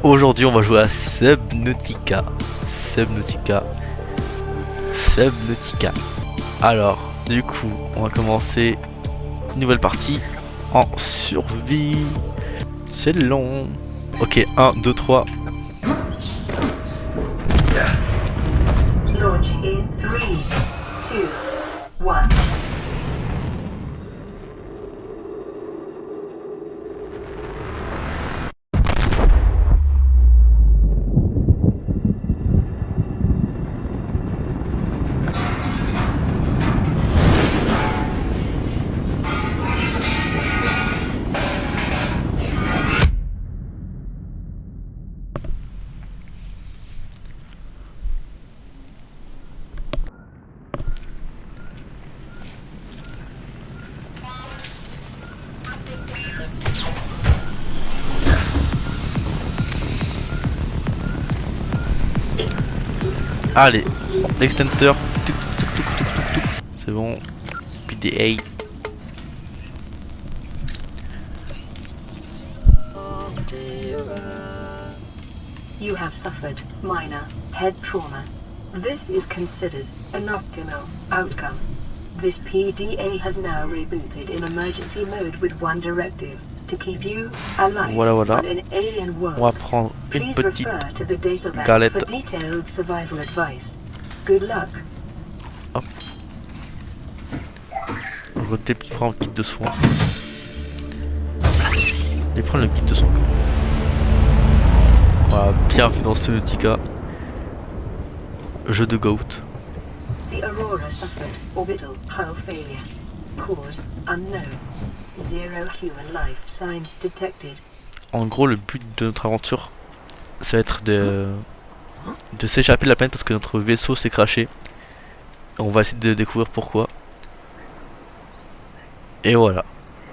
Aujourd'hui on va jouer à Subnautica. Subnautica. Subnautica. Alors, du coup, on va commencer une nouvelle partie en survie. C'est long. Ok, 1, 2, 3. Launch in 3, 2, 1. Allez, l'extincteur. C'est bon. PDA. You have suffered minor head trauma. This is considered an optimal outcome. This PDA has now rebooted in emergency mode with one directive: to keep you alive Voilà, voilà. on an alien world. On va prendre une Please petite refer to the databank galette. for detailed survival advice. Good luck. On va prendre le kit de soins. Et prendre le kit de soins. Voilà, bienvenue dans Subnautica. Jeu de Goat. The Aurora suffered orbital hull failure. Cause unknown. Zero human life signs detected. En gros, le but de notre aventure, ça va être de s'échapper de la planète parce que notre vaisseau s'est crashé. On va essayer de découvrir pourquoi. Et voilà,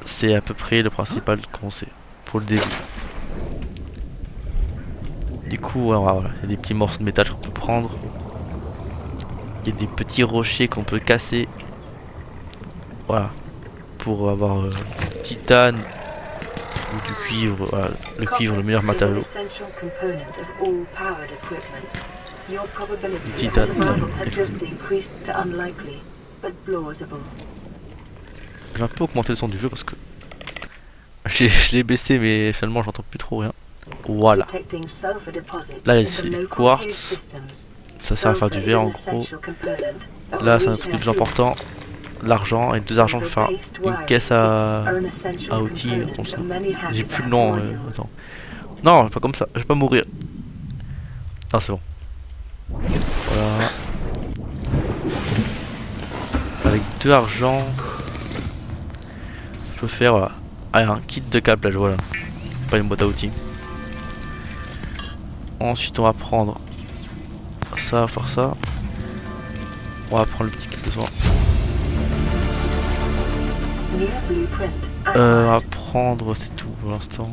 c'est à peu près le principal qu'on sait pour le début. Du coup, ouais, voilà, il y a des petits morceaux de métal qu'on peut prendre. Il y a des petits rochers qu'on peut casser. Voilà, pour avoir titane ou du cuivre. Voilà, le cuivre, le meilleur matériau. Titane. J'ai un peu augmenté le son du jeu parce que je l'ai baissé, mais finalement j'entends plus trop rien. Voilà. Là il y a le quartz. Ça sert à faire du verre en gros. Là c'est un truc plus important. L'argent et 2 argents pour faire une caisse à outils comme ça. J'ai plus le nom. Attends. Non, pas comme ça. Je vais pas mourir. Non, c'est bon. Voilà. Avec 2 argents, je peux faire voilà. Un kit de câblage. Voilà. Pas une boîte à outils. Ensuite, on va prendre ça, faire ça. On va prendre le petit kit de soin. On va prendre, c'est tout pour l'instant.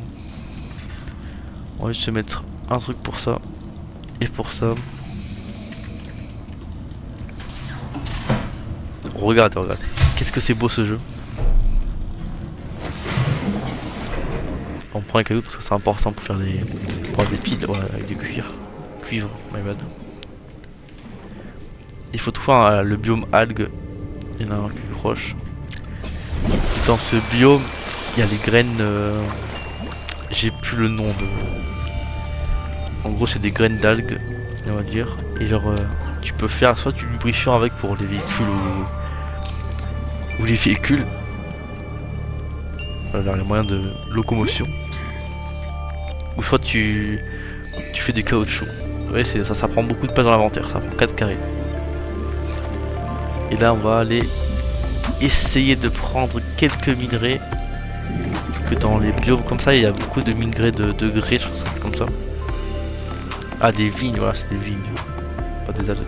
On va juste se mettre un truc pour ça et pour ça. Regardez, regardez. Qu'est-ce que c'est beau ce jeu. On prend les cailloux parce que c'est important pour faire des piles, ouais, avec du cuivre, my bad. Il faut trouver le biome algue. Il y en a un plus proche. Dans ce biome, il y a les graines. J'ai plus le nom de. En gros, c'est des graines d'algues, on va dire. Et genre, tu peux faire soit du lubrifiant avec pour les véhicules ou les véhicules. Alors, les moyens de locomotion. Ou soit tu fais du caoutchouc. Ouais, ça prend beaucoup de place dans l'inventaire. Ça prend 4 carrés. Et là, on va aller essayer de prendre quelques minerais. Parce que dans les biomes comme ça, il y a beaucoup de minerais de grès, comme ça. Ah, des vignes, voilà, c'est des vignes. Pas des algues.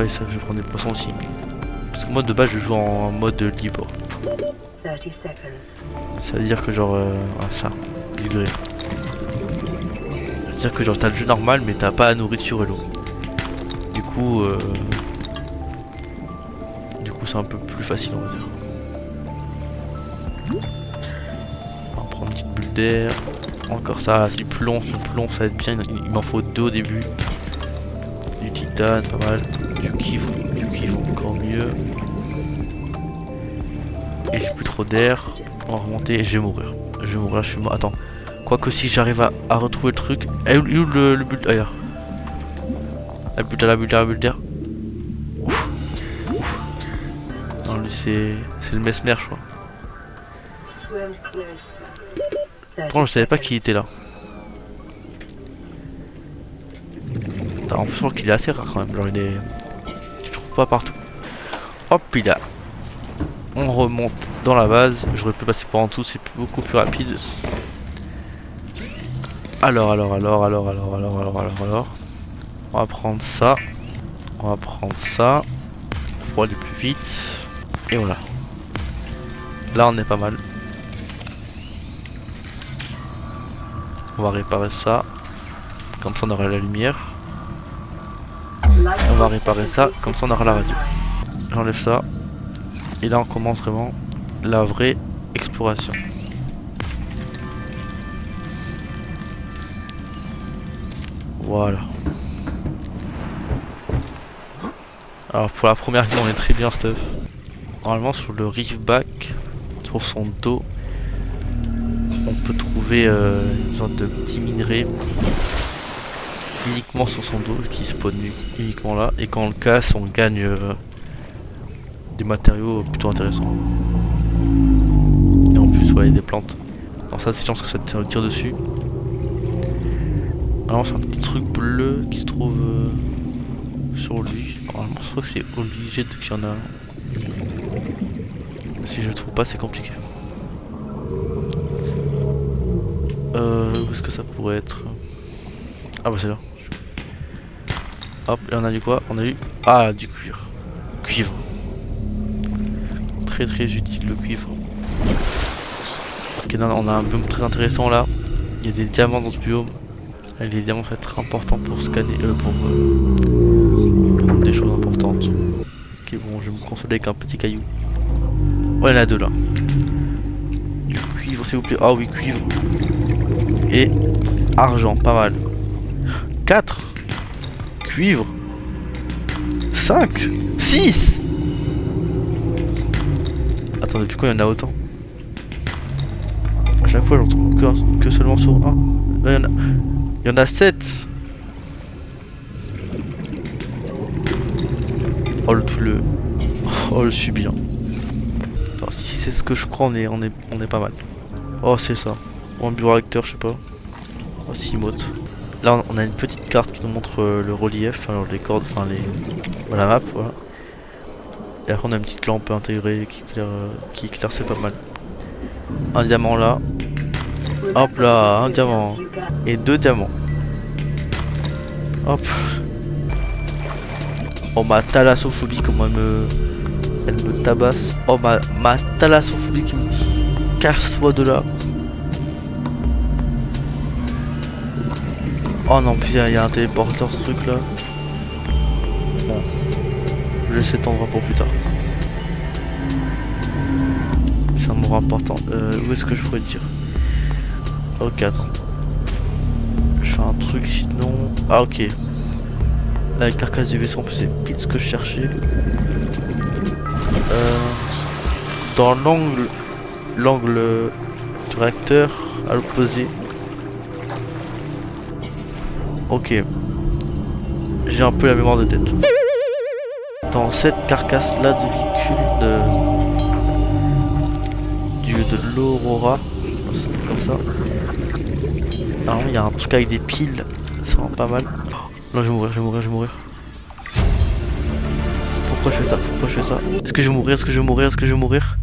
Et ça, je vais prendre des poissons aussi. Parce que moi, de base, je joue en mode libre. 30 seconds. Ça veut dire que genre... ça, du grès. Ça veut dire que genre, t'as le jeu normal, mais t'as pas la nourriture et l'eau. Du coup, c'est un peu plus facile, on va dire. On va prendre une petite bulle d'air. Encore ça, du plomb, ce plomb ça va être bien, il m'en faut 2 au début. Du titane, pas mal. Du cuivre encore mieux. Et j'ai plus trop d'air. On va remonter et je vais mourir. Je vais mourir, je suis mort. Attends. Quoique si j'arrive à retrouver le truc. Eh, où le but d'air? La bulle d'air. Ouf. Ouf. Non, lui c'est le mesmer, je crois. Bon, je savais pas qu'il était là. En plus, je crois qu'il est assez rare quand même. Genre, il est. Je trouve pas partout. Hop, il a. On remonte dans la base. J'aurais pu passer par en dessous, c'est beaucoup plus rapide. Alors. On va prendre ça. Pour aller plus vite. Et voilà. Là, on est pas mal. On va réparer ça. Comme ça, on aura la lumière. On va réparer ça. Comme ça, on aura la radio. J'enlève ça. Et là, on commence vraiment la vraie exploration. Voilà. Alors pour la première game on est très bien stuff. Normalement sur le Riftback, sur son dos, on peut trouver une sorte de petit minerai uniquement sur son dos qui spawn uniquement là. Et quand on le casse on gagne des matériaux plutôt intéressants. Et en plus ouais, il y a des plantes. Alors ça c'est chance que ça te tire dessus. Alors c'est un petit truc bleu qui se trouve sur lui. Normalement je crois que c'est obligé qu'il y en a un. Si je le trouve pas c'est compliqué. Où est-ce que ça pourrait être? Ah bah c'est là. Hop, et on a du quoi? On a eu... Ah, du cuivre. Cuivre. Très utile le cuivre. Ok, non, on a un biome très intéressant là. Il y a des diamants dans ce biome. Et les diamants vont être importants pour scanner, pour prendre des choses importantes. Ok, bon, je vais me consoler avec un petit caillou. Oh, il y en a 2 là. Du cuivre, s'il vous plaît. Ah oui, cuivre. Et argent, pas mal. 4 cuivre. 5 6. Attends, depuis quand il y en a autant? À chaque fois, j'en trouve que seulement sur 1. Là, il y en a 7. Oh le subir. Attends, si c'est ce que je crois, on est pas mal. Oh c'est ça. Ou un bioréacteur, je sais pas. Oh 6 mottes. Là on a une petite carte qui nous montre le relief, alors les cordes, enfin la map, voilà. Et après on a une petite lampe intégrée qui éclaire, c'est pas mal. Un diamant là. Hop là, un diamant. Et 2 diamants. Hop. Oh ma thalassophobie, comment elle me tabasse. Oh ma thalassophobie qui me dit casse-toi de là. Oh non, puis il y a un téléporteur ce truc là. Bon, je laisse cet endroit pour plus tard. C'est un moment important. Où est-ce que je pourrais dire? Ok, attends. Je fais un truc sinon. Ah ok. Là, la carcasse du vaisseau, en plus c'est pile ce que je cherchais. Dans l'angle du réacteur à l'opposé. Ok. J'ai un peu la mémoire de tête. Dans cette carcasse là de véhicule de l'Aurora, c'est comme ça. Alors il y a un truc avec des piles, ça rend pas mal. Non, je vais mourir. Pourquoi je fais ça? Est-ce que je vais mourir?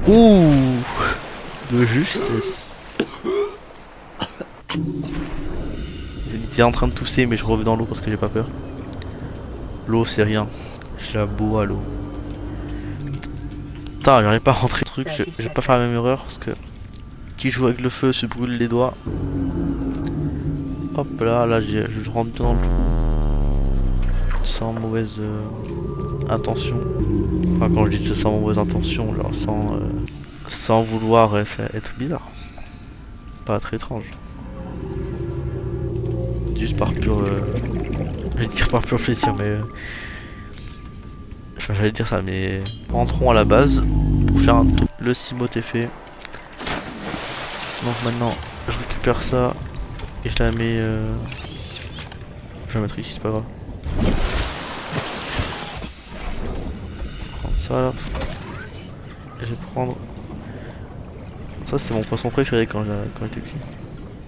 Ouh, de justesse. J'étais en train de tousser mais je reviens dans l'eau parce que j'ai pas peur. L'eau c'est rien. Je la bois à l'eau. Putain, j'arrive pas à rentrer le truc, je vais pas faire la même erreur parce que qui joue avec le feu se brûle les doigts. Hop là, je rentre bien dans le sans mauvaise intention. Enfin quand je dis c'est sans mauvaise intention, genre sans Sans vouloir être bizarre. Pas très étrange. Juste par pur... je vais dire par pur plaisir, mais... Enfin, j'allais dire ça, mais... Rentrons à la base pour faire un tour. Le cimote est fait. Donc maintenant, je récupère ça et je la mets... Je vais la mettre ici, c'est pas grave. Je vais prendre ça là, parce que... Je vais prendre... Ça c'est mon poisson préféré quand j'étais petit.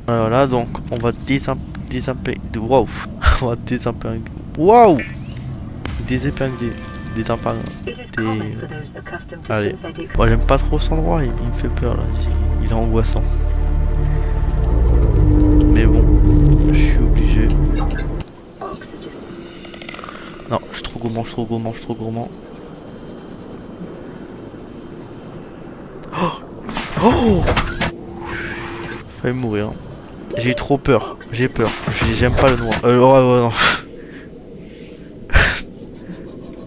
Voilà, donc on va désépingler... Waouh. On va désépingler... Waouh. Désépingler... Désépingler... Allez. Moi j'aime pas trop cet endroit, il me fait peur là. Il est angoissant. Mais bon, je suis obligé. Non, je suis trop gourmand, je suis trop gourmand, je suis trop gourmand. Oh, oh, failli mourir. J'ai eu trop peur, j'ai peur. J'aime pas le noir. Non.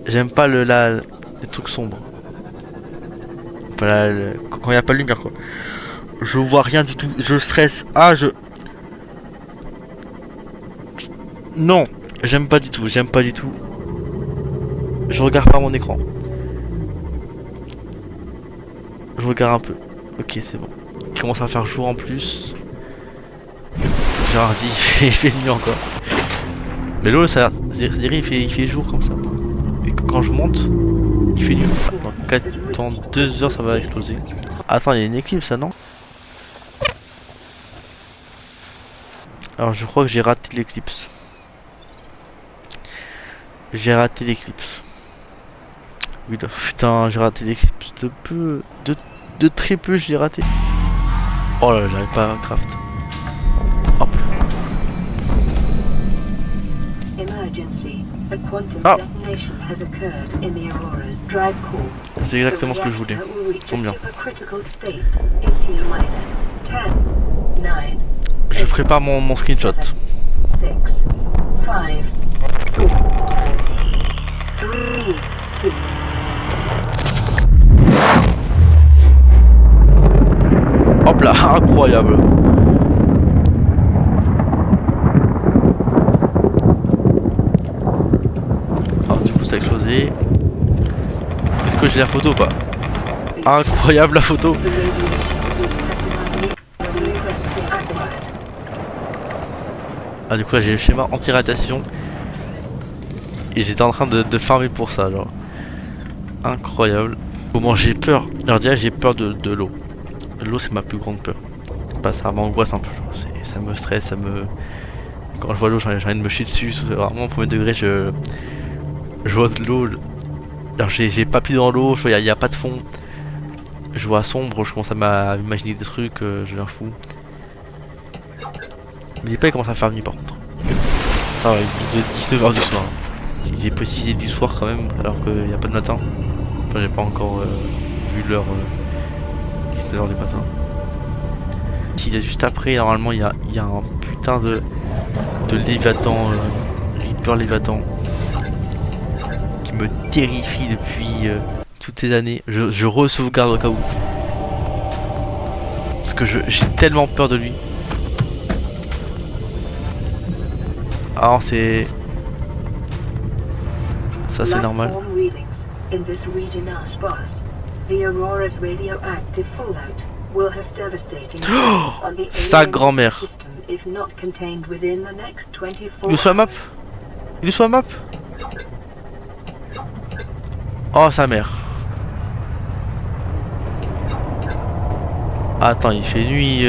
J'aime pas les trucs sombres. Voilà, quand il n'y a pas de lumière quoi. Je vois rien du tout, je stresse. Ah, non, j'aime pas du tout, j'aime pas du tout. Je regarde pas mon écran. Je regarde un peu. Ok, c'est bon. Il commence à faire jour en plus. Gérard dit, il fait nuit encore. Mais l'eau, ça il fait jour comme ça. Et quand je monte, il fait nuit. Dans 2 heures, ça va exploser. Attends, il y a une éclipse, ça, non? Alors, je crois que j'ai raté l'éclipse. J'ai raté l'éclipse. Oui, là, putain, j'ai raté l'éclipse de peu. De très peu, je l'ai raté. Oh là, j'arrive pas à craft. Hop. Ah. C'est exactement ce que je voulais. Ils sont bien. Je prépare mon screenshot. 6, 5, 4, 3, 2. Hop là, incroyable. Alors du coup ça a explosé. Est-ce que j'ai la photo ou pas? Incroyable la photo. Ah du coup là j'ai le schéma anti-radiation. Et j'étais en train de farmer pour ça genre. Incroyable. Comment j'ai peur. Alors déjà j'ai peur de l'eau. L'eau c'est ma plus grande peur. Bah, ça m'angoisse un peu. Ça me stresse, ça me... Quand je vois l'eau j'ai envie de me chier dessus. C'est vraiment au premier degré je vois de l'eau. Alors j'ai pas pied dans l'eau, il n'y a pas de fond. Je vois sombre, je commence à m'imaginer des trucs, je viens fou. Mais pas il commence à faire nuit par contre. Ça va, il est 19h du soir. Il est précisé du soir quand même, alors qu'il n'y a pas de matin. Enfin j'ai pas encore vu l'heure 19h du matin. S'il y a juste après, normalement il y a un putain de Léviathan, Reaper Léviathan, qui me terrifie depuis toutes ces années. Je re-sauvegarde au cas où. Parce que j'ai tellement peur de lui. Alors c'est... Ça c'est normal. Oh, sa grand-mère. Il est sur la map. Il est sur la map. Oh sa mère. Attends, il fait nuit.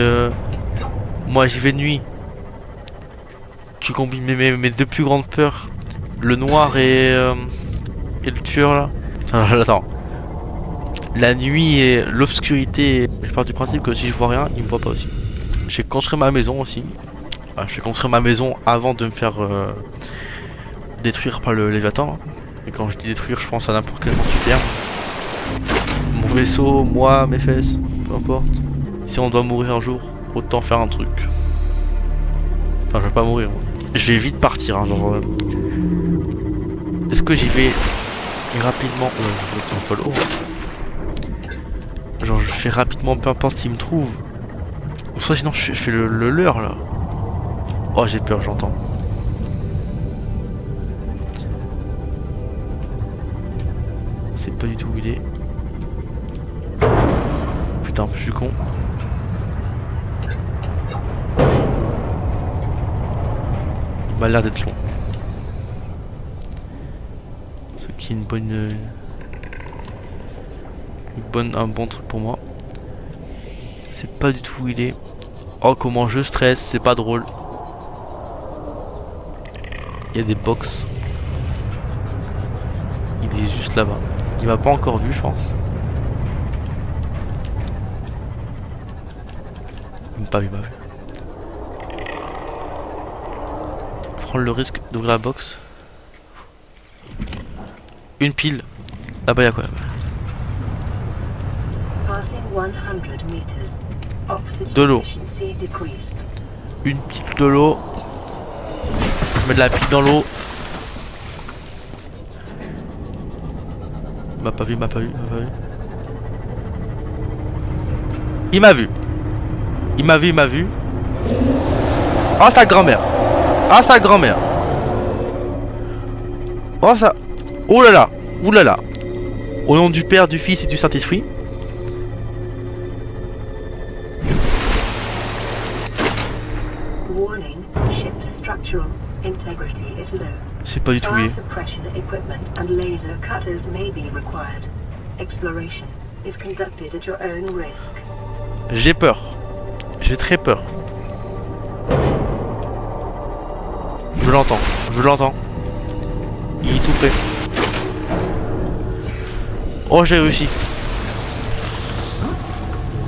Moi j'y vais de nuit. Tu combines mes deux plus grandes peurs. Le noir et le tueur là. Attends. La nuit et l'obscurité. Je pars du principe que si je vois rien, il me voit pas aussi. J'ai construit ma maison aussi. Enfin, j'ai construit ma maison avant de me faire détruire par le Léviathan. Et quand je dis détruire, je pense à n'importe quel sens du terme. Mon vaisseau, moi, mes fesses, peu importe. Si on doit mourir un jour, autant faire un truc. Enfin, je vais pas mourir. Je vais vite partir, hein, genre. Est-ce que j'y vais rapidement? Ouais, je vais follow. genre je fais rapidement peu importe s'il me trouve. Ou soit sinon je fais le leurre là. Oh j'ai peur, j'entends. C'est pas du tout où il est. Putain, je suis con. Il m'a l'air d'être long. Ce qui est un bon truc pour moi. C'est pas du tout où il est. Oh comment je stresse, c'est pas drôle. Il y a des box. Il est juste là-bas. Il m'a pas encore vu je pense. Il m'a pas vu, il m'a vu. Prendre le risque d'ouvrir la box. Une pile. Là-bas y'a quoi là-bas? De l'eau. Une pile de l'eau. Je mets de la pile dans l'eau. Il m'a pas vu, il m'a pas vu, il m'a pas vu. Il m'a vu. Il m'a vu, il m'a vu. Oh sa grand-mère. Ah sa grand-mère. Oh ça. Oh là là. Ouh là là. Au nom du Père, du Fils et du Saint-Esprit. C'est pas du tout lié. J'ai peur. J'ai très peur. Je l'entends. Je l'entends. Il est tout près. Oh j'ai réussi.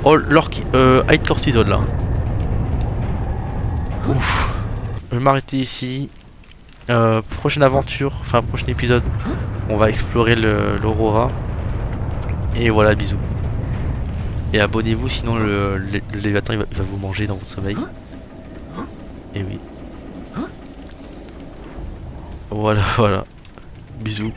Oh high cortisol là. Ouf. Je vais m'arrêter ici. Prochaine aventure, enfin prochain épisode, on va explorer l'Aurora. Et voilà, bisous. Et abonnez-vous, sinon le Léviathan il va vous manger dans votre sommeil. Et oui. Voilà, voilà. Bisous.